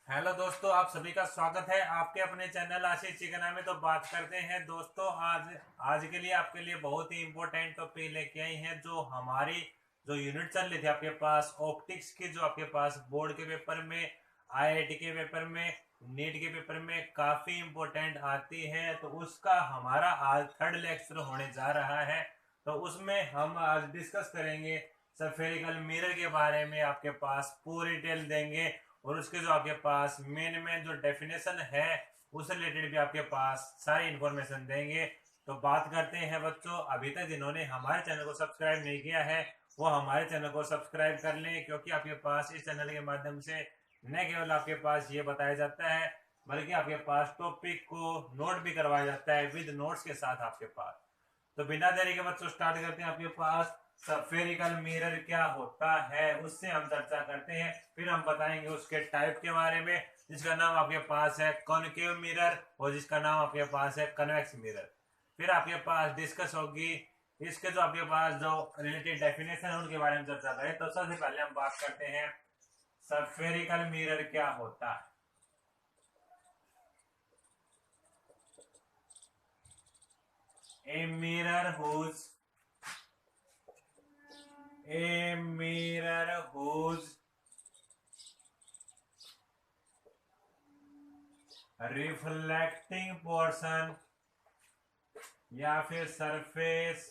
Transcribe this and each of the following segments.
Hello दोस्तों, आप सभी का स्वागत है आपके अपने चैनल आशीष चिकना में। तो बात करते हैं दोस्तों, आज आज के लिए आपके लिए बहुत ही इंपॉर्टेंट टॉपिक लेके आई हैं। जो हमारी जो यूनिट चल रही थी आपके पास ऑप्टिक्स की, जो आपके पास बोर्ड के पेपर में, आईआईटी के पेपर में, नीट के पेपर में काफी इंपॉर्टेंट आती है, तो उसका हमारा आज थर्ड लेक्चर होने जा रहा है। तो उसमें हम आज डिस्कस करेंगे सफेरिकल मिरर के बारे में, आपके पास पूरी डिटेल देंगे। और उसके जो आपके पास मेन मेन जो डेफिनेशन है उस रिलेटेड भी आपके पास सारी इंफॉर्मेशन देंगे। तो बात करते हैं बच्चों, अभी तक जिन्होंने हमारे चैनल को सब्सक्राइब नहीं किया है वो हमारे चैनल को सब्सक्राइब कर लें, क्योंकि आपके पास इस चैनल के माध्यम से न केवल आपके पास ये बताया जाता है बल्कि आपके पास टॉपिक को नोट भी करवाया जाता है विद नोट्स के साथ आपके पास। तो बिना देरी के बच्चों स्टार्ट करते हैं। आपके पास सफेरिकल मिरर क्या होता है उससे हम चर्चा करते हैं, फिर हम बताएंगे उसके टाइप के बारे में, जिसका नाम आपके पास है कॉनकेव मिरर और जिसका नाम आपके पास है कन्वेक्स मिरर। फिर आपके पास डिस्कस होगी इसके जो आपके पास जो रिलेटेड डेफिनेशन है उनके बारे में चर्चा करें। तो सबसे पहले हम बात करते हैं सफेरिकल मिरर क्या होता है। A mirror whose a mirror whose reflecting portion या फिर सरफेस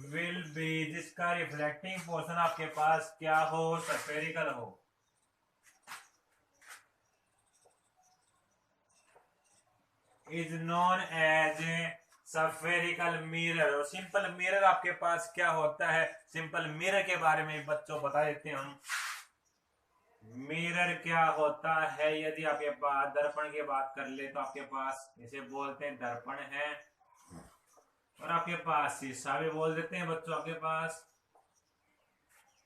विल बी, जिसका रिफ्लेक्टिंग पोर्शन आपके पास क्या हो, सफेरिकल हो, is known as spherical mirror. और सिंपल मिरर आपके पास क्या होता है, सिंपल मिरर के बारे में बच्चों बता देते हैं हम। मिरर क्या होता है, यदि आपके पास दर्पण की बात कर ले तो आपके पास इसे बोलते हैं दर्पण है, और आपके पास शीशा भी बोल देते हैं बच्चों। आपके पास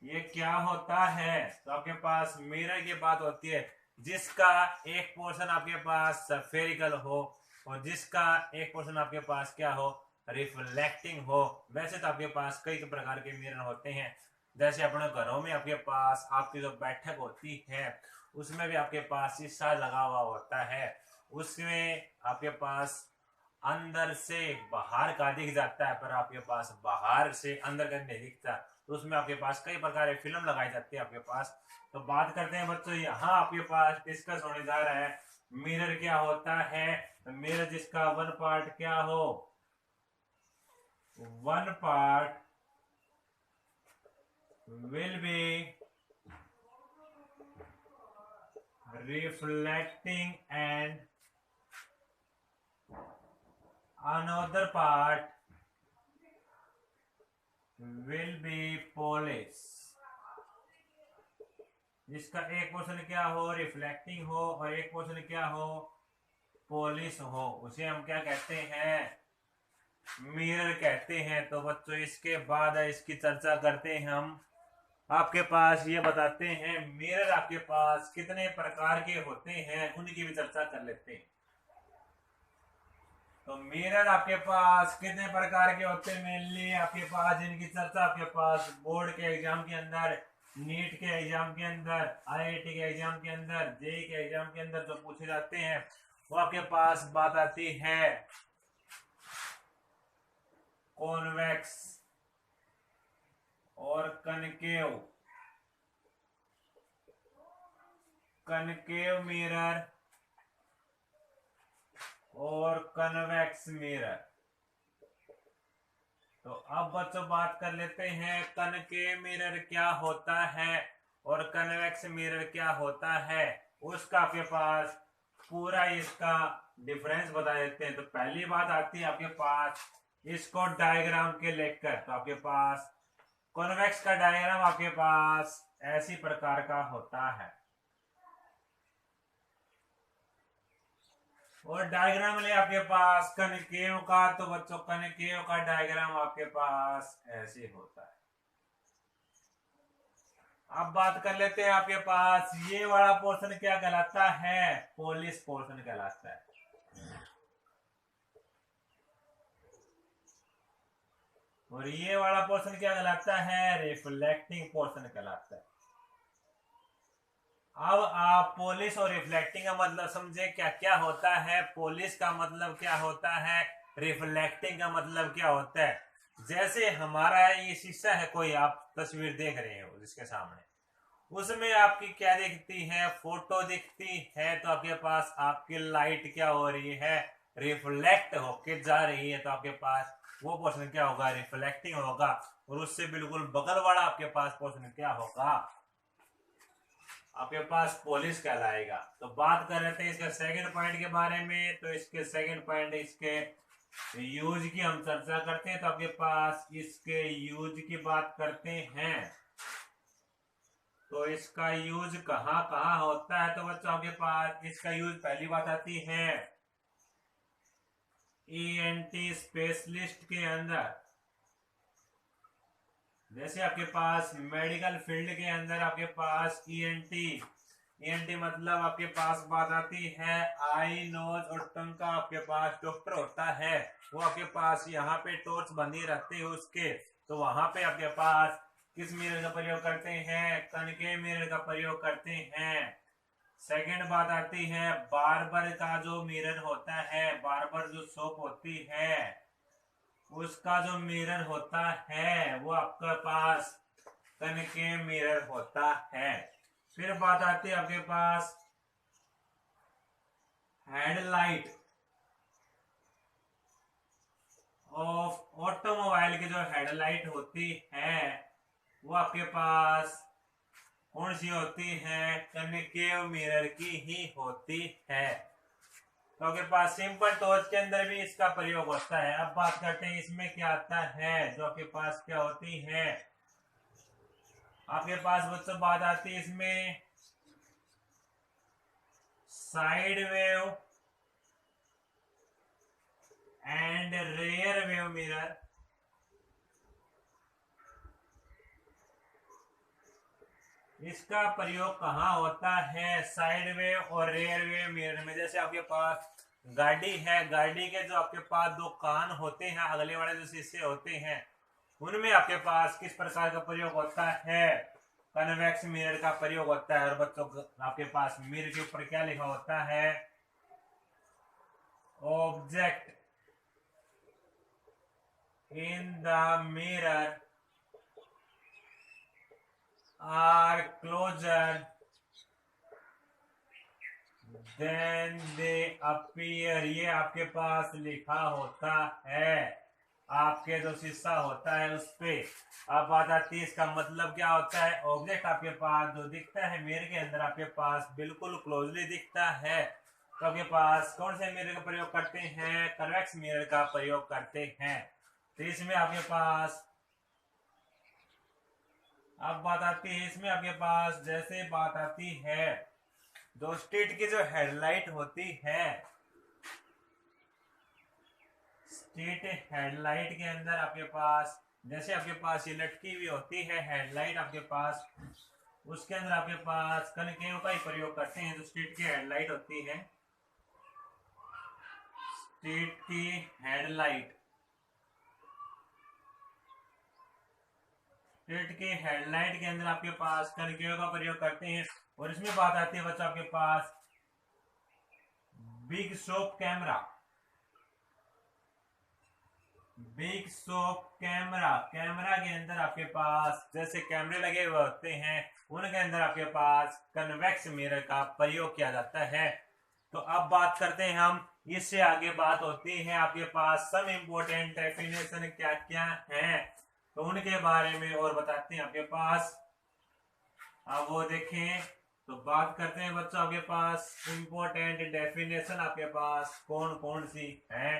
ये क्या होता है, तो आपके पास मिरर की बात होती है जिसका एक पोर्शन आपके पास सफेरिकल हो और जिसका एक पोर्शन आपके पास क्या हो, रिफ्लेक्टिंग हो। वैसे तो आपके पास कई प्रकार के मिरर होते हैं, जैसे अपने घरों में आपके पास आपकी जो बैठक होती है उसमें भी आपके पास शीशा लगा हुआ होता है, उसमें आपके पास अंदर से बाहर का दिख जाता है पर आपके पास बाहर से अंदर का नहीं दिखता। तो उसमें आपके पास कई प्रकार की फिल्म लगाई जाती है आपके पास। तो बात करते हैं बच्चों, यहाँ आपके पास डिस्कस होने जा रहा है मिरर क्या होता है। तो मिरर जिसका वन पार्ट क्या हो, one part will be reflecting and another part will be polish। जिसका एक पोर्शन क्या हो, रिफ्लेक्टिंग हो, और एक पोर्शन क्या हो, पॉलिश हो, उसे हम क्या कहते हैं, मिरर कहते हैं। तो बच्चों इसके बाद इसकी चर्चा करते हैं हम। आपके पास ये बताते हैं मिरर आपके पास कितने प्रकार के होते हैं उनकी भी चर्चा कर लेते हैं। तो मिरर आपके पास कितने प्रकार के होते हैं, मेनली आपके पास जिनकी चर्चा आपके पास बोर्ड के एग्जाम के अंदर, नीट के एग्जाम के अंदर, आईआईटी के एग्जाम के अंदर, जेई के एग्जाम के अंदर जो पूछे जाते हैं वो आपके पास बात आती है कॉन्वेक्स और कनकेव, कनकेव मिरर और कन्वेक्स मिरर। तो अब बच्चों बात कर लेते हैं कनकेव मिरर क्या होता है और कन्वेक्स मिरर क्या होता है, उसका आपके पास पूरा इसका डिफरेंस बता देते हैं। तो पहली बात आती है आपके पास इसको डायग्राम के लेकर। तो आपके पास कॉन्वेक्स का डायग्राम आपके पास ऐसी प्रकार का होता है, और डायग्राम ले आपके पास कनकेव का, तो बच्चों कनकेव का डायग्राम आपके पास ऐसे होता है। अब बात कर लेते हैं आपके पास ये वाला पोर्शन क्या कहलाता है, पॉलिश पोर्शन कहलाता है। और ये वाला पोर्शन क्या कहलाता है, रिफ्लेक्टिंग पोर्शन कहलाता है। अब आप पॉलिश और रिफ्लेक्टिंग का मतलब समझे क्या क्या होता है। पॉलिश का मतलब क्या होता है, रिफ्लेक्टिंग का मतलब क्या होता है। जैसे हमारा ये शीशा है, कोई आप तस्वीर देख रहे हो जिसके सामने, उसमें आपकी क्या दिखती है, फोटो दिखती है। तो आपके पास आपकी लाइट क्या हो रही है, रिफ्लेक्ट होके जा रही है। तो आपके पास वो पोर्शन क्या होगा, रिफ्लेक्टिंग होगा। और उससे बिल्कुल बगल वाला आपके पास पोर्शन क्या होगा, आपके पास पॉलिश कहलाएगा। तो बात कर रहे थे इसके सेकंड पॉइंट के बारे में। तो इसके सेकंड पॉइंट, इसके यूज की हम चर्चा करते हैं। तो आपके पास इसके यूज की बात करते हैं। तो इसका यूज कहाँ कहाँ होता है। तो बच्चों आपके पास इसका यूज पहली बात आती है ईएनटी स्पेशलिस्ट के अंदर। जैसे आपके पास मेडिकल फील्ड के अंदर आपके पास ईएनटी मतलब आपके पास बात आती है आई नोज और टंग का आपके पास डॉक्टर होता है। वो आपके पास यहाँ पे टॉर्च बंदी रहती है उसके। तो वहां पे आपके पास किस मिरर का प्रयोग करते हैं, कनकेव मिरर का प्रयोग करते हैं। सेकंड बात आती है बार्बर का जो मिरर होता है, बार्बर जो शॉप होती है उसका जो मिरर होता है वो आपके पास कनकेव मिरर होता है। फिर बात आती है आपके पास हेडलाइट ऑफ ऑटोमोबाइल की जो हेडलाइट होती है वो आपके पास कौन सी होती है, कनकेव मिरर की ही होती है। तो आपके पास सिंपल टॉर्च के अंदर भी इसका प्रयोग होता है। अब बात करते हैं इसमें क्या आता है। जो आपके पास क्या होती है, आपके पास बच्चों बात आती है इसमें side view and rear view mirror. इसका प्रयोग कहाँ होता है, साइड वेव और रेयर वेव मिरर में। जैसे आपके पास गाड़ी है, गाड़ी के जो आपके पास दो कान होते हैं, अगले वाले जो शीशे होते हैं, उनमें आपके पास किस प्रकार का प्रयोग होता है, कन्वेक्स मिरर का प्रयोग होता है। और बच्चों आपके पास मिरर के ऊपर क्या लिखा होता है, object in the mirror are closer than they appear. ये आपके पास लिखा होता है आपके जो शीशा होता है उस पे। अब बात आती है इसका मतलब क्या होता है। ऑब्जेक्ट आपके पास जो दिखता है मिरर के अंदर आपके पास बिल्कुल क्लोजली दिखता है। तो आपके पास कौन से मिरर का प्रयोग करते हैं, कन्वेक्स मिरर का प्रयोग करते हैं। तो इसमें आपके पास अब बात आती है इसमें आपके पास जैसे बात आती है जो स्ट्रीट की जो हेडलाइट होती है, स्ट्रीट हेडलाइट के अंदर आपके पास जैसे आपके पास ये लटकी हुई होती है हेडलाइट आपके पास, उसके अंदर आपके पास कनकेव का ही प्रयोग करते हैं। जो स्ट्रीट की हेडलाइट होती है, स्ट्रीट की हेडलाइट, स्ट्रीट की हेडलाइट के अंदर आपके पास कनकेव का प्रयोग करते हैं। और इसमें बात आती है बच्चों आपके पास big shop camera, big shop camera, camera के अंदर आपके पास जैसे कैमरे लगे हुए होते हैं उनके अंदर आपके पास कन्वेक्स मिरर का प्रयोग किया जाता है। तो अब बात करते हैं हम, इससे आगे बात होती है आपके पास सम इम्पोर्टेंट डेफिनेशन क्या क्या है, तो उनके बारे में और बताते हैं आपके पास। अब वो देखें तो बात करते हैं बच्चों आपके पास इम्पोर्टेंट डेफिनेशन आपके पास कौन कौन सी है,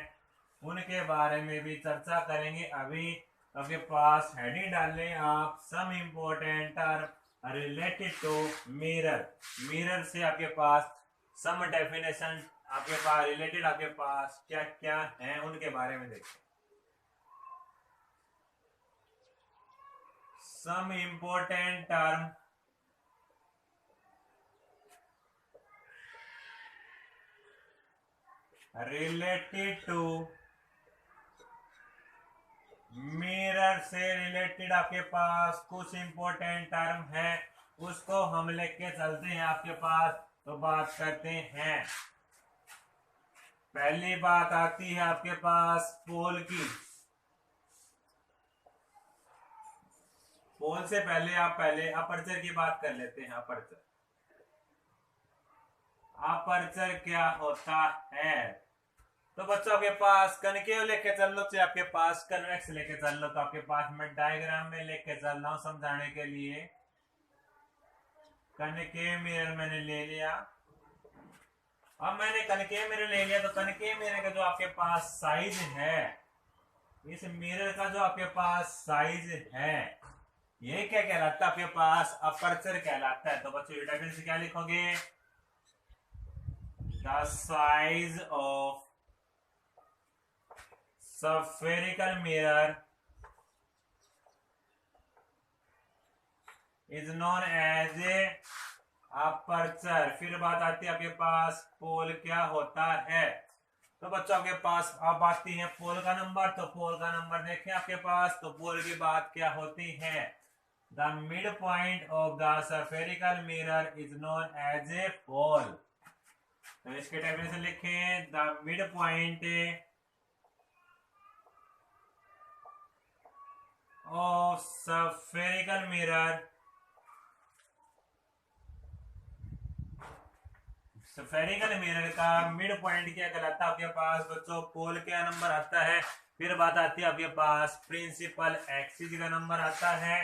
उनके बारे में भी चर्चा करेंगे। अभी आपके पास हेडिंग डाल लें आप, some important term related to mirror. Mirror से आपके पास सम डेफिनेशन आपके पास रिलेटेड आपके पास क्या क्या है उनके बारे में देखें। Some important term related to mirror से रिलेटेड आपके पास कुछ इंपॉर्टेंट टर्म है, उसको हम लेके चलते हैं आपके पास। तो बात करते हैं, पहली बात आती है आपके पास पोल की। पोल से पहले आप पहले अपर्चर की बात कर लेते हैं। अपर्चर, अपर्चर क्या होता है? तो बच्चों आपके पास कनकेव लेके चल लो, चाहे आपके पास कन्वेक्स लेके चल लो। तो आपके पास मैं डायग्राम में लेके चल रहा हूं समझाने के लिए। कनकेव मिरर मैंने ले लिया। अब मैंने कनकेव मिरर ले लिया, तो कनकेव मिरर का जो आपके पास साइज है, इस मिरर का जो आपके पास साइज है, ये क्या कहलाता है? आपके पास अपर्चर कहलाता है। तो बच्चों ये डेफिनेशन क्या लिखोगे? The size of spherical mirror is known as a aperture। फिर बात आती है आपके पास पोल क्या होता है। तो बच्चों आपके पास अब आती है पोल का नंबर। तो पोल का नंबर देखें आपके पास, तो पोल की बात क्या होती है? The mid point of the spherical mirror is known as a pole। तो इसके डेफिनेशन लिखें, the mid point of spherical mirror, spherical mirror का मिड पॉइंट क्या कहलाता है आपके पास? बच्चों पोल क्या नंबर आता है। फिर बात आती है आपके पास प्रिंसिपल एक्सिस का नंबर आता है।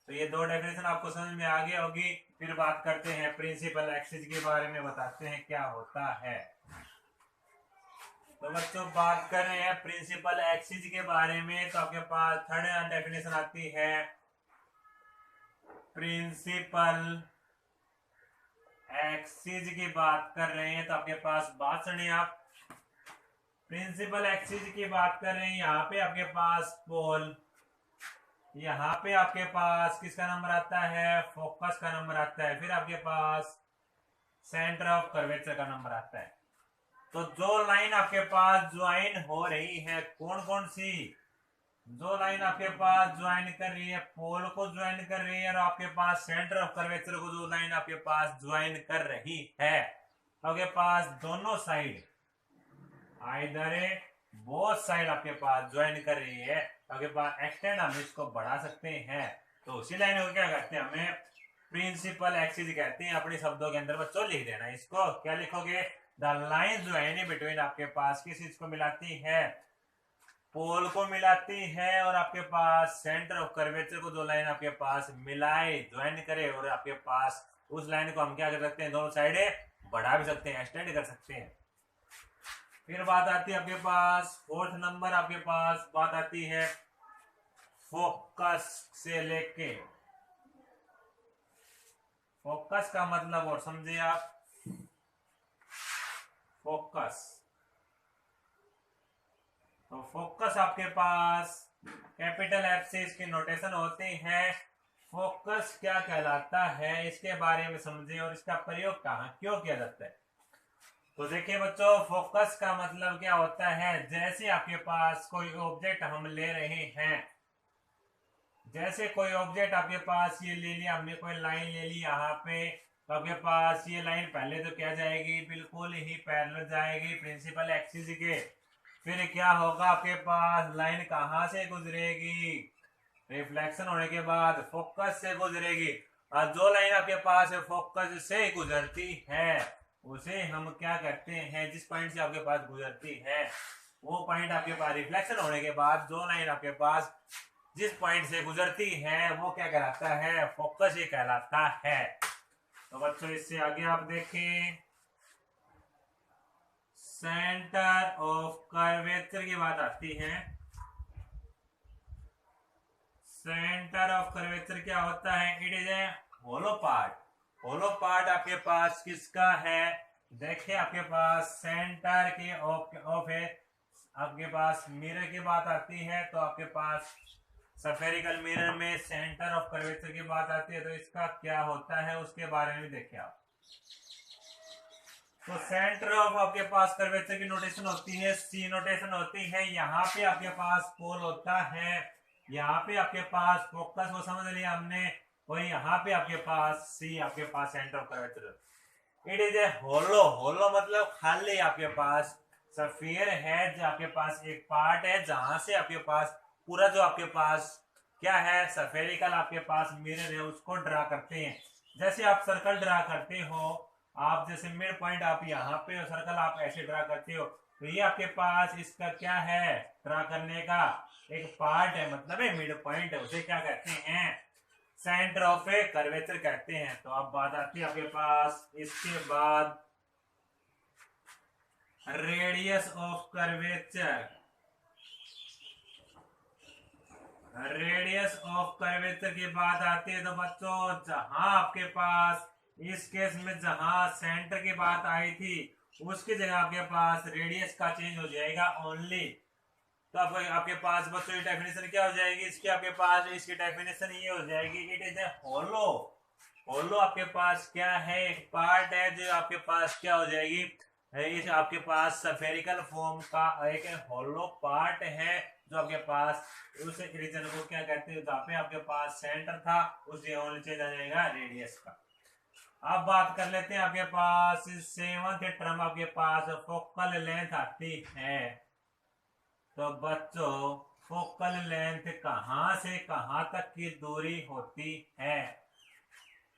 तो ये दो डेफिनेशन आपको समझ में आ गई होगी। फिर बात करते हैं प्रिंसिपल एक्सिस के बारे में, बताते हैं क्या होता है। तो बच्चों बात कर रहे हैं प्रिंसिपल एक्सिस के बारे में। तो आपके पास थर्ड डेफिनेशन आती है प्रिंसिपल एक्सिस की बात कर रहे हैं। तो आपके पास बात सुनिए आप, प्रिंसिपल एक्सिस की बात कर रहे हैं। यहाँ पे आपके पास पोल, यहाँ पे आपके पास किसका नंबर आता है? फोकस का नंबर आता है। फिर आपके पास सेंटर ऑफ कर्वेचर का नंबर आता है। तो जो लाइन आपके पास ज्वाइन हो रही है, कौन कौन सी? जो लाइन आपके पास ज्वाइन कर रही है, पोल को ज्वाइन कर रही है, और आपके पास सेंटर ऑफ कर्वेचर को जो लाइन आपके पास ज्वाइन कर रही है, आपके पास दोनों साइड आइदर बोथ साइड आपके पास ज्वाइन कर रही है, आपके पास एक्सटेंड हम इसको बढ़ा सकते हैं। तो उसी लाइन को क्या कहते हैं? हमें प्रिंसिपल एक्सिस कहते हैं। अपने शब्दों के अंदर बच्चों लिख देना इसको। क्या लिखोगे? द लाइन जो है बिटवीन आपके पास किस चीज को मिलाती है? पोल को मिलाती है। और आपके पास सेंटर ऑफ कर्वेचर को जो लाइन आपके पास मिलाए, ज्वाइन करे, और आपके पास उस लाइन को हम क्या कर सकते हैं? दोनों साइडे बढ़ा भी सकते हैं, एक्सटेंड कर सकते हैं। फिर बात आती है आपके पास फोर्थ नंबर, आपके पास बात आती है फोकस से लेके। फोकस का मतलब और समझे आप? फोकस, तो फोकस आपके पास कैपिटल एफ से इसके नोटेशन होते हैं। फोकस क्या कहलाता है इसके बारे में समझें, और इसका प्रयोग कहाँ क्यों किया जाता है। तो देखिए बच्चों, फोकस का मतलब क्या होता है? जैसे आपके पास कोई ऑब्जेक्ट हम ले रहे हैं, जैसे कोई ऑब्जेक्ट आपके पास ये ले लिया हमने, कोई लाइन ले ली यहाँ पे, तो आपके पास ये लाइन पहले तो क्या जाएगी? बिल्कुल ही पैरेलल जाएगी प्रिंसिपल एक्सिस के। फिर क्या होगा? आपके पास लाइन कहाँ से गुजरेगी? रिफ्लेक्शन होने के बाद फोकस से गुजरेगी। और जो लाइन आपके पास फोकस से गुजरती है, उसे हम क्या कहते हैं? जिस पॉइंट से आपके पास गुजरती है, वो पॉइंट आपके पास रिफ्लेक्शन होने के बाद जो लाइन आपके पास जिस पॉइंट से गुजरती है, वो क्या कहलाता है? फोकस ही कहलाता है। तो बच्चों इससे आगे आप देखें, सेंटर ऑफ कर्वेचर की बात आती है। सेंटर ऑफ कर्वेचर क्या होता है? It is a hollow part. Hollow part आपके पास किसका है? देखिए आपके पास सेंटर के ऑफ है, आपके पास मिरर की बात आती है। तो आपके पास स्फेरिकल मिरर में सेंटर ऑफ कर्वेचर की बात आती है। तो इसका क्या होता है उसके बारे में देखिए आप। तो सेंटर ऑफ आपके पास कर्वेचर की नोटेशन होती है, सी नोटेशन होती है। यहाँ पे आपके पास पोल होता है, यहाँ पे आपके पास फोकस को समझ लिया हमने, और यहाँ पे आपके पास सी आपके पास centre of curvature. It is a hollow, hollow मतलब खाली आपके पास स्फीयर है, जो आपके पास एक पार्ट है जहां से आपके पास पूरा जो आपके पास क्या है स्फेरिकल आपके पास मिरर है उसको ड्रा करते हैं। जैसे आप सर्कल ड्रा करते हो, आप जैसे मिड पॉइंट आप यहाँ पे सर्कल आप ऐसे ड्रा करते हो, तो ये आपके पास इसका क्या है ड्रा करने का एक पार्ट है, मतलब है मिड पॉइंट है, उसे क्या कहते हैं सेंटर ऑफ ए कर्वेचर कहते हैं। तो अब बात आती है आपके पास इसके बाद radius of curvature. Radius of curvature की बात आती है तो बच्चों जहां आपके पास इस केस में जहां सेंटर की बात आई थी उसकी जगह आपके पास रेडियस का चेंज हो जाएगा ओनली। तो आपके पास बच्चों की डेफिनेशन क्या हो जाएगी इसकी, आपके पास इसकी डेफिनेशन ये हो जाएगी इट इज ए होलो। होलो आपके पास क्या है एक पार्ट है जो आपके पास क्या हो जाएगी, इस आपके पास स्फेरिकल फॉर्म का एक होलो पार्ट है जो आपके पास उस रीजन को क्या कहते हैं जहाँ पे आपके पास सेंटर था उस जगह ओनली चेंज आ जाएगा रेडियस का। अब बात कर लेते हैं आपके पास सेवंथ टर्म आपके पास फोकल लेंथ आती है। तो बच्चों फोकल लेंथ कहां से कहां तक की दूरी होती है,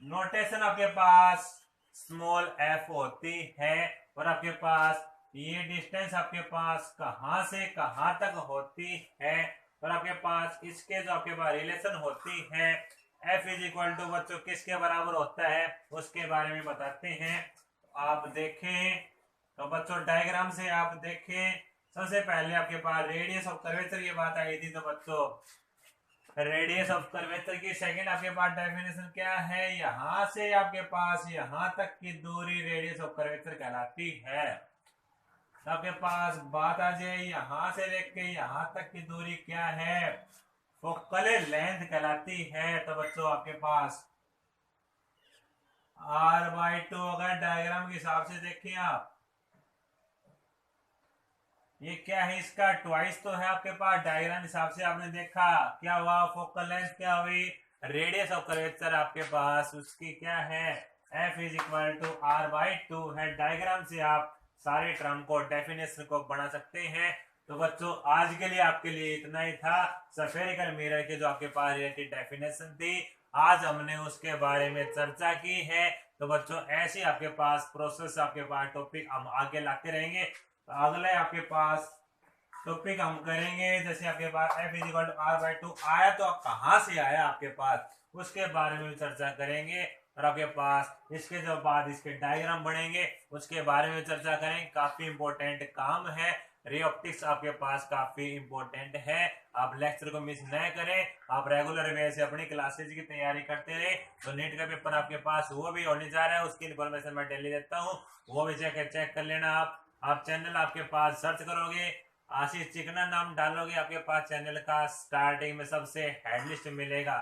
नोटेशन आपके पास स्मॉल एफ होती है और आपके पास ये डिस्टेंस आपके पास कहां से कहां तक होती है और आपके पास इसके जो आपके पास रिलेशन होती है एफ इज इक्वल टू बच्चों किसके बराबर होता है उसके बारे में बताते हैं। आप देखें तो बच्चों डायग्राम से आप देखें, सबसे पहले आपके पास रेडियस ऑफ कर्वेचर की बात आई थी। तो बच्चों रेडियस ऑफ कर्वेचर की सेकंड आपके पास डेफिनेशन क्या है, यहां से आपके पास यहां तक की दूरी रेडियस ऑफ कर्वेचर कहलाती है। तो आपके पास बात आ जाए यहां से लेके यहां तक की दूरी क्या है फोकल लेंथ कहलाती है। तो बच्चों आपके पास r/2 अगर डायग्राम के हिसाब से देखिए आप, ये क्या है इसका ट्वाइस तो है आपके पास डायग्राम हिसाब से आपने देखा क्या हुआ फोकल लेंथ क्या हुई रेडियस ऑफ कर्वेचर आपके पास उसकी क्या है f is equal to r/2 है। डायग्राम से आप सारे टर्म को डेफिनेशन को बना सकते हैं। तो बच्चों आज के लिए आपके लिए इतना ही था, स्फेरिकल मिरर के जो आपके पास रिलेटेड डेफिनेशन थी आज हमने उसके बारे में चर्चा की है। तो बच्चों ऐसे आपके पास प्रोसेस आपके पास टॉपिक हम आगे लाते रहेंगे। तो अगले आपके पास टॉपिक हम करेंगे जैसे आपके पास f is equal to r/2 आया तो कहां से आया आपके पास उसके बारे में चर्चा करेंगे और आपके पास इसके जो बाद इसके डायग्राम बनेंगे उसके बारे में चर्चा करेंगे। काफी इंपॉर्टेंट काम है, रे ऑप्टिक्स आपके पास काफी इंपॉर्टेंट है। आप लेक्चर को मिस न करें, आप रेगुलर वे से अपनी क्लासेज की तैयारी करते रहे। तो नीट का पेपर आपके पास वो भी होने जा रहा है, उसकी इन्फॉर्मेशन मैं डेली देता हूँ, वो भी चेक कर लेना। आप चैनल आपके पास सर्च करोगे आशीष चिकना नाम डालोगे आपके पास चैनल का स्टार्टिंग में सबसे हेड लिस्ट मिलेगा।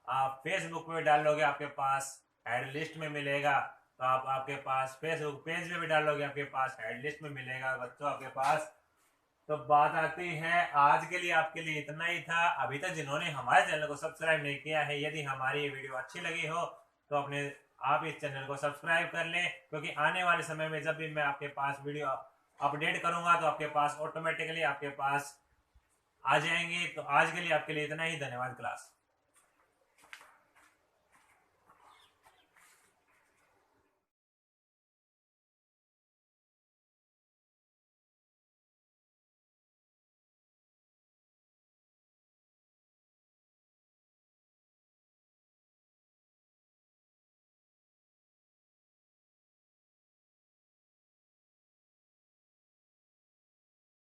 आप फेसबुक पे डालोगे आपके पास हेड लिस्ट में मिलेगा। तो आप आपके पास फेसबुक पेज पे भी डालोगे आपके पास हेड लिस्ट में मिलेगा बच्चों आपके पास। तो बात आती है आज के लिए आपके लिए इतना ही था। अभी तक जिन्होंने हमारे चैनल को सब्सक्राइब नहीं किया है, यदि हमारी ये वीडियो अच्छी लगी हो तो अपने आप इस चैनल को सब्सक्राइब कर लें, क्योंकि आने वाले समय में जब भी मैं आपके पास वीडियो अपडेट करूंगा तो आपके पास ऑटोमेटिकली आपके पास आ जाएंगे। तो आज के लिए आपके लिए इतना ही, धन्यवाद क्लास।